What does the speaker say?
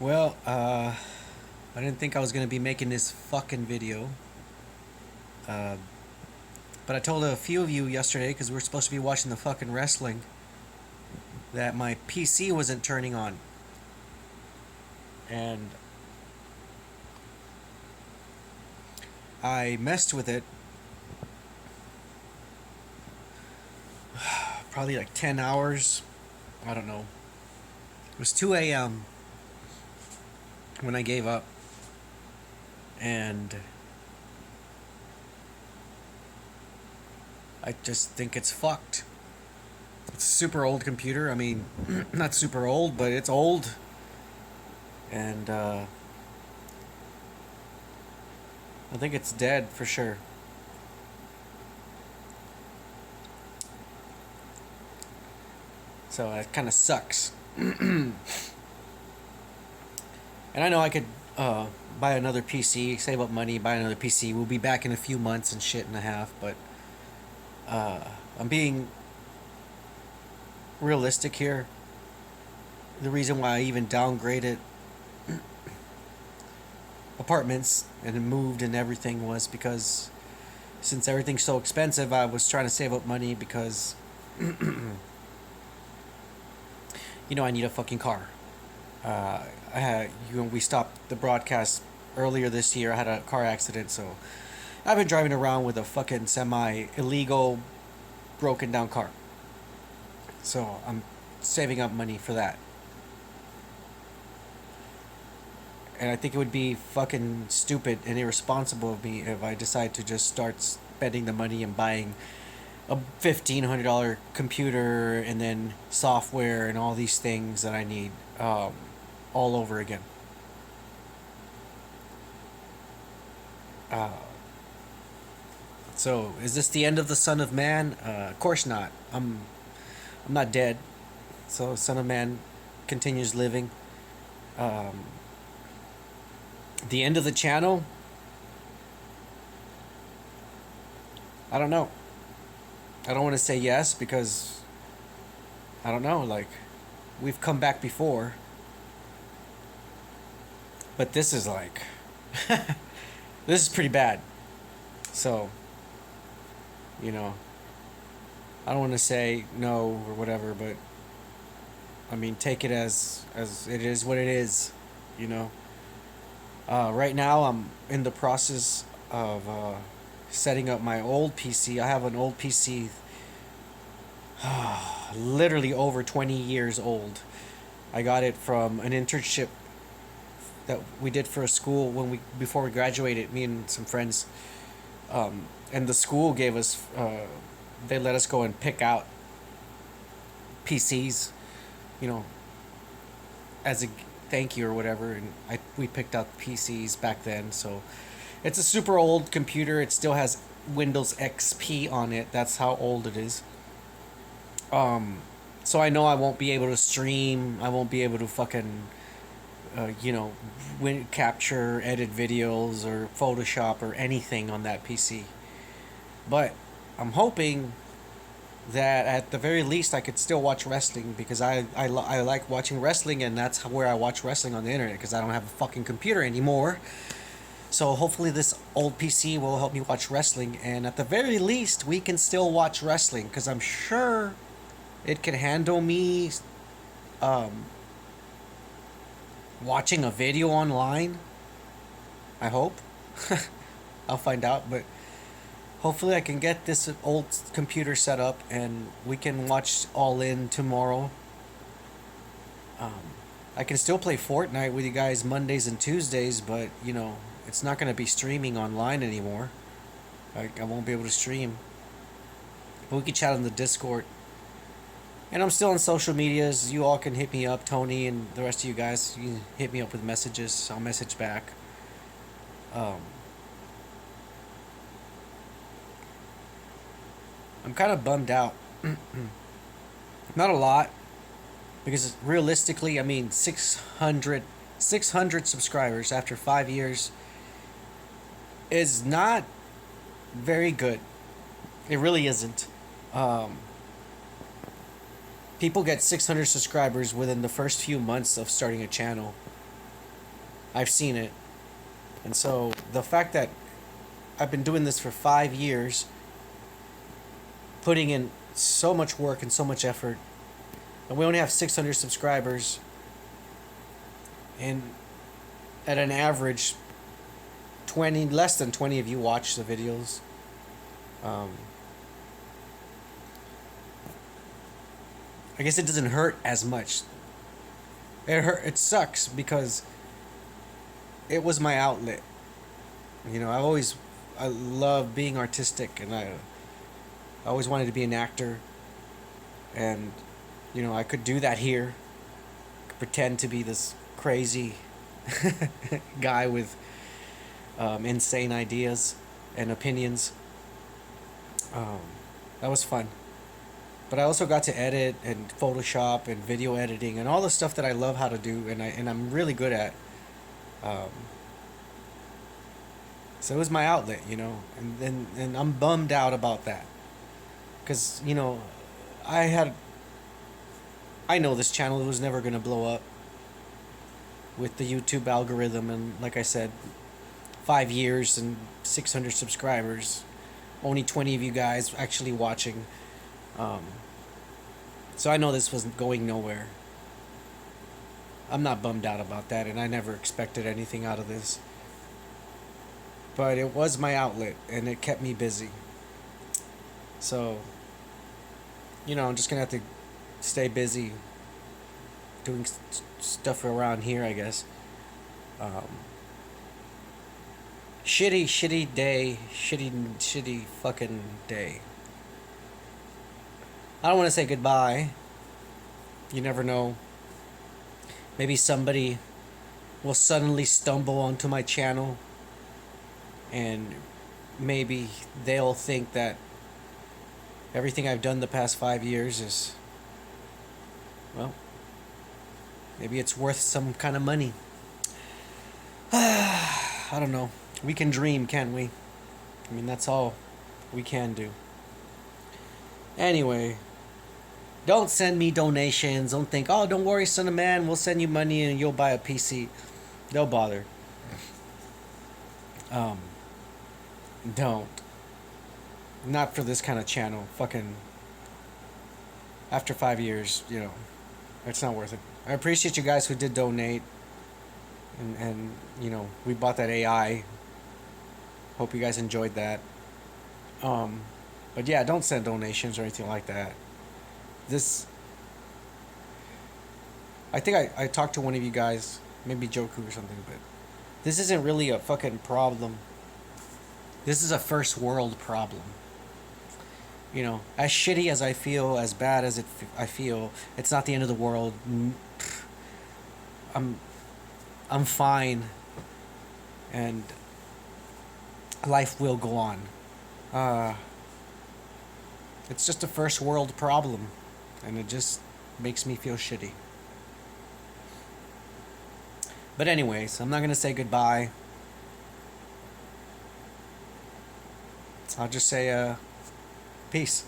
Well, I didn't think I was gonna be making this fucking video. Uh, but I told a few of you yesterday, because we were supposed to be watching the fucking wrestling, that my PC wasn't turning on. And I messed with it probably like 10 hours. I don't know. It was 2 a.m. when I gave up. And I just think it's fucked. It's a super old computer. I mean, not super old, but it's old. And I think it's dead for sure. So it kind of sucks. And I know I could buy another PC, save up money, buy another PC. We'll be back in a few months and shit and a half. But uh, I'm being realistic here. The reason why I even downgraded apartments and moved and everything was because since everything's so expensive, I was trying to save up money because I need a fucking car. I had we stopped the broadcast earlier this year. I had a car accident, so I've been driving around with a fucking semi illegal, broken down car. So I'm saving up money for that. And I think it would be fucking stupid and irresponsible of me if I decide to just start spending the money and buying a $1,500 computer and then software and all these things that I need all over again. Uh, so is this the end of the Son of Man? Of course not. I'm not dead. So Son of Man continues living. Um, the end of the channel? I don't know. I don't want to say yes because I don't know. Like we've come back before, but this is like this is pretty bad. So you know, I don't want to say no or whatever, but I mean take it as it is what it is. You know. Right now I'm in the process of setting up my old PC. I have an old PC, literally over 20 years old. I got it from an internship that we did for a school when we before we graduated. Me and some friends, and the school gave us. They let us go and pick out PCs, you know, as a thank you or whatever. And we picked out PCs back then. So it's a super old computer. It still has Windows XP on it. That's how old it is. Um, so I know I won't be able to stream. I won't be able to fucking capture, edit videos or Photoshop or anything on that PC. But I'm hoping that at the very least I could still watch wrestling because I like watching wrestling, and that's where I watch wrestling on the internet because I don't have a fucking computer anymore. So hopefully this old PC will help me watch wrestling, and at the very least we can still watch wrestling because I'm sure it can handle me um, watching a video online. I hope. I'll find out, but hopefully I can get this old computer set up and we can watch All In tomorrow. Um, I can still play Fortnite with you guys Mondays and Tuesdays, but it's not going to be streaming online anymore. I won't be able to stream. But we can chat on the Discord. And I'm still on social medias. You all can hit me up, Tony, and the rest of you guys. You can hit me up with messages. I'll message back. Um, I'm kind of bummed out. Not a lot, because realistically, I mean, 600 subscribers after 5 years is not very good. It really isn't. Um, People get 600 subscribers within the first few months of starting a channel. I've seen it. And so the fact that I've been doing this for 5 years, putting in so much work and so much effort, and we only have 600 subscribers, and at an average, 20 less than 20 of you watch the videos. Um, I guess it doesn't hurt as much. It sucks because it was my outlet. You know, I love being artistic, and I always wanted to be an actor, and you know, I could do that here. Could pretend to be this crazy guy with insane ideas and opinions. Um, that was fun. But I also got to edit and Photoshop and video editing and all the stuff that I love how to do, and I'm really good at. Um, so it was my outlet, you know, and I'm bummed out about that, because you know, I had I know this channel was never gonna blow up with the YouTube algorithm, and like I said, 5 years and 600 subscribers, only 20 of you guys actually watching. Um, so I know this wasn't going nowhere. I'm not bummed out about that, and I never expected anything out of this. But it was my outlet, and it kept me busy. So, you know, I'm just gonna have to stay busy doing stuff around here, I guess. Um, shitty day, shitty fucking day. I don't want to say goodbye. You never know. Maybe somebody will suddenly stumble onto my channel, and maybe they'll think that everything I've done the past 5 years is, well, maybe it's worth some kind of money. I don't know. We can dream, can't we? I mean, that's all we can do. Anyway, don't send me donations. Don't think, oh, don't worry, son of man, we'll send you money and you'll buy a PC. Don't bother. Um, don't. Not for this kind of channel. Fucking. After 5 years, you know, it's not worth it. I appreciate you guys who did donate. And you know, we bought that AI. Hope you guys enjoyed that. Um, but yeah, don't send donations or anything like that. This. I think I talked to one of you guys, maybe Joku or something, but this isn't really a fucking problem. This is a first world problem. You know, as shitty as I feel, as bad as I feel, it's not the end of the world. I'm I'm fine, and life will go on. Uh, it's just a first world problem, and it just makes me feel shitty. But anyways, I'm not gonna say goodbye. I'll just say peace.